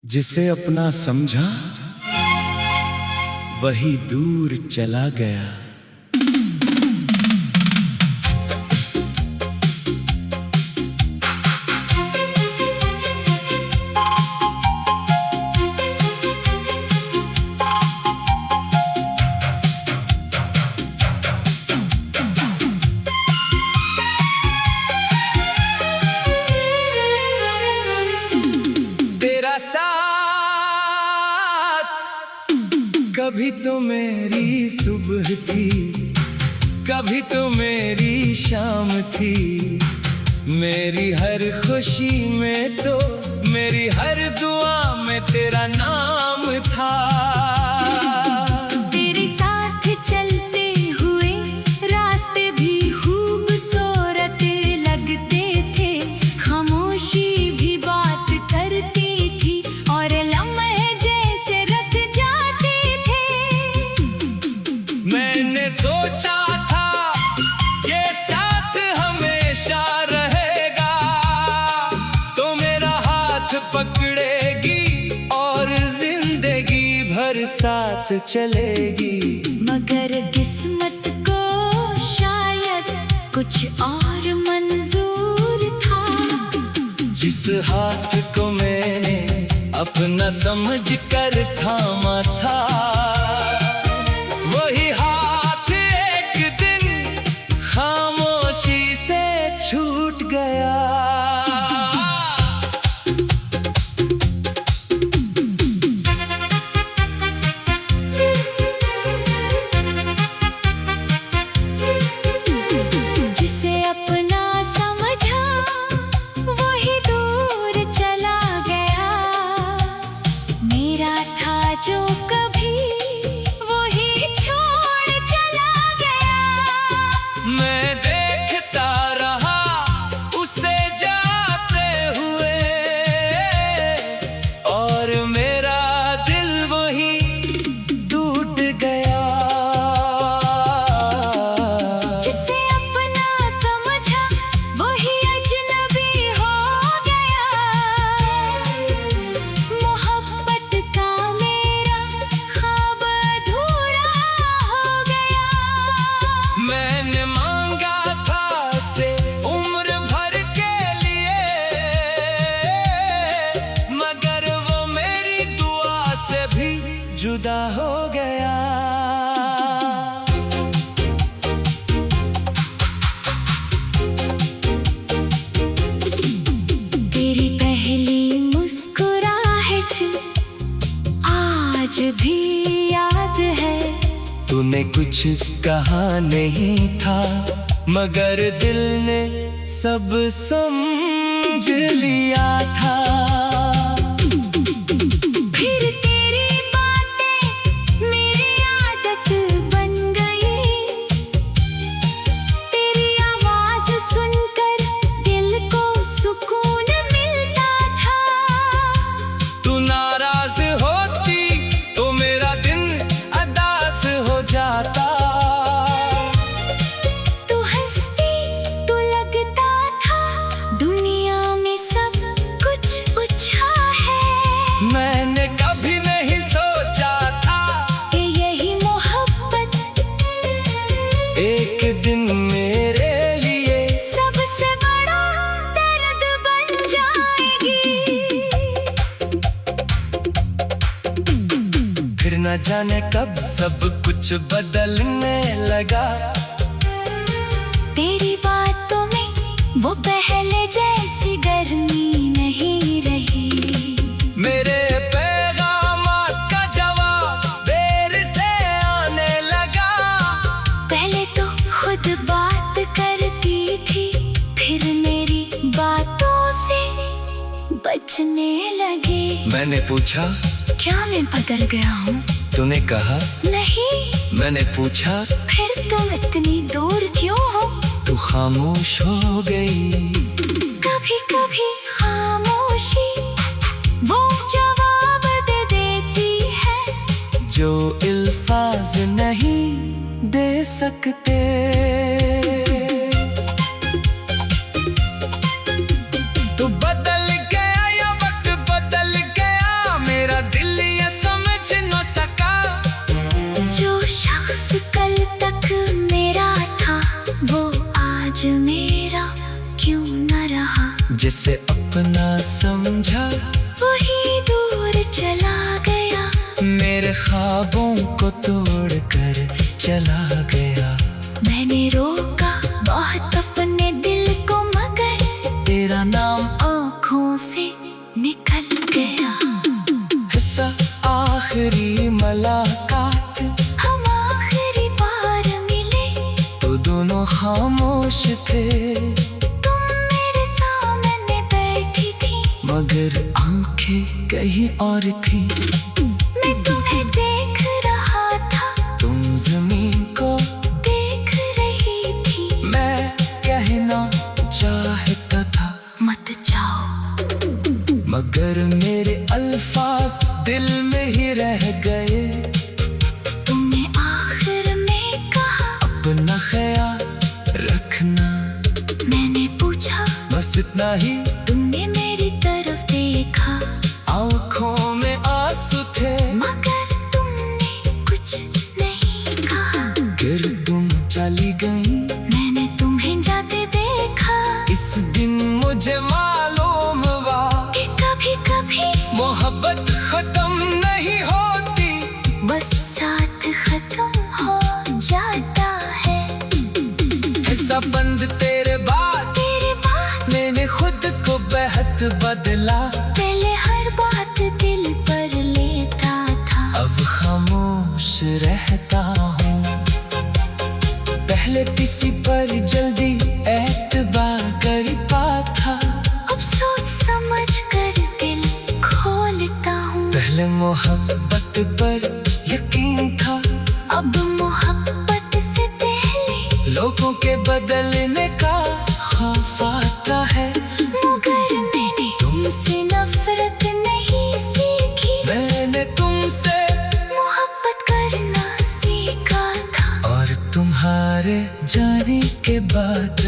जिसे अपना समझा वही दूर चला गया। तेरा साथ कभी तो मेरी सुबह थी, कभी तो मेरी शाम थी। मेरी हर खुशी में तो मेरी हर दुआ में तेरा नाम था। तेरे साथ चलते हुए रास्ते भी खूबसूरत लगते थे, खामोशी भी बात करती थी और लम्हे जैसे रख जाते थे। मैंने सोचा था ये साथ हमेशा रहेगा, तो मेरा हाथ पकड़ेगी और जिंदगी भर साथ चलेगी। मगर किस्मत को शायद कुछ और मंजूर था। जिस हाथ को मैंने अपना समझ कर थामा था, वही हाथ एक दिन खामोशी से छूट गया। जिसे अपना समझा वही दूर चला गया। मेरा था जो कभी वही छोड़ चला गया। मैं देखता रहा उसे जाते हुए, और मेरा दिल वही टूट गया। जिसे अपना समझा वही अजनबी हो गया। मोहब्बत का मेरा ख्वाब अधूरा हो गया। मैंने मांगा था से उम्र भर के लिए, मगर वो मेरी दुआ से भी जुदा हो गया। तेरी पहली मुस्कुराहट आज भी याद है। तूने कुछ कहा नहीं था, मगर दिल ने सब समझ लिया था। फिर तेरी बातें मेरी आदत बन गई। तेरी आवाज सुनकर दिल को सुकून मिलता था। तू नाराज होती तो मेरा दिन अदास हो जाता। तू हंसती तो लगता था दुनिया में सब कुछ अच्छा है। मैंने कभी नहीं सोचा था कि यही मोहब्बत एक दिन मेरे लिए सबसे बड़ा दर्द बन जाएगी। फिर न जाने कब सब कुछ बदलने लगा। तेरी बातों में वो पहले जैसी गर्मी नहीं रही। मेरे पैगामात का जवाब देर से आने लगा। पहले तो खुद बात करती थी, फिर मेरी बातों से बचने लगी। मैंने पूछा क्या मैं बदल गया हूँ? तूने कहा नहीं। मैंने पूछा फिर तुम इतनी दूर क्यों हो? तू खामोश हो गई। कभी कभी खामोशी वो जवाब दे देती है जो अल्फाज नहीं दे सकते। तू बदल गया या वक्त बदल गया, जिसे अपना समझा वही दूर चला गया, मेरे ख्वाबों को तोड़ कर चला गया। मैंने रोका बहुत अपने दिल को, मगर तेरा नाम आँखों से निकल गया। हिस्सा आखिरी मुलाकात, हम आखिरी बार मिले, तो दोनों खामोश थे, तुम मेरे सामने बैठी थी, मगर आंखें कहीं और थी। मैं तुम्हें देख रहा था, तुम जमीन को देख रही थी। मैं कहना चाहता था मत जाओ, मगर मेरे अल्फाज दिल में ही रह गए। तुमने आखिर में कहा अपना ख्याल रखना, मैंने पूछा बस इतना ही। तुमने मेरी तरफ देखा, आँखों में आंसू थे, मगर तुमने कुछ नहीं कहा। फिर तुम चली गई, मैंने तुम्हें जाते देखा, इस दिन मुझे मालूम हुआ कि कभी कभी मोहब्बत खत्म नहीं होती, बस साथ खत्म हो जाता है। हिस्सा बंद तेरे बाद मैंने खुद को बेहद बदला। पहले हर बात दिल पर लेता था, अब खामोश रहता हूँ, पहले किसी पर जल्दी एतबार करता था, अब सोच समझ कर दिल खोलता हूँ। पहले मोहब्बत पर यकीन था, अब मोहब्बत से पहले लोगों के बदलने का खौफ आता है, मगर मैंने तुमसे नफरत नहीं सीखी, मैंने तुमसे मोहब्बत करना सीखा था। और तुम्हारे जाने के बाद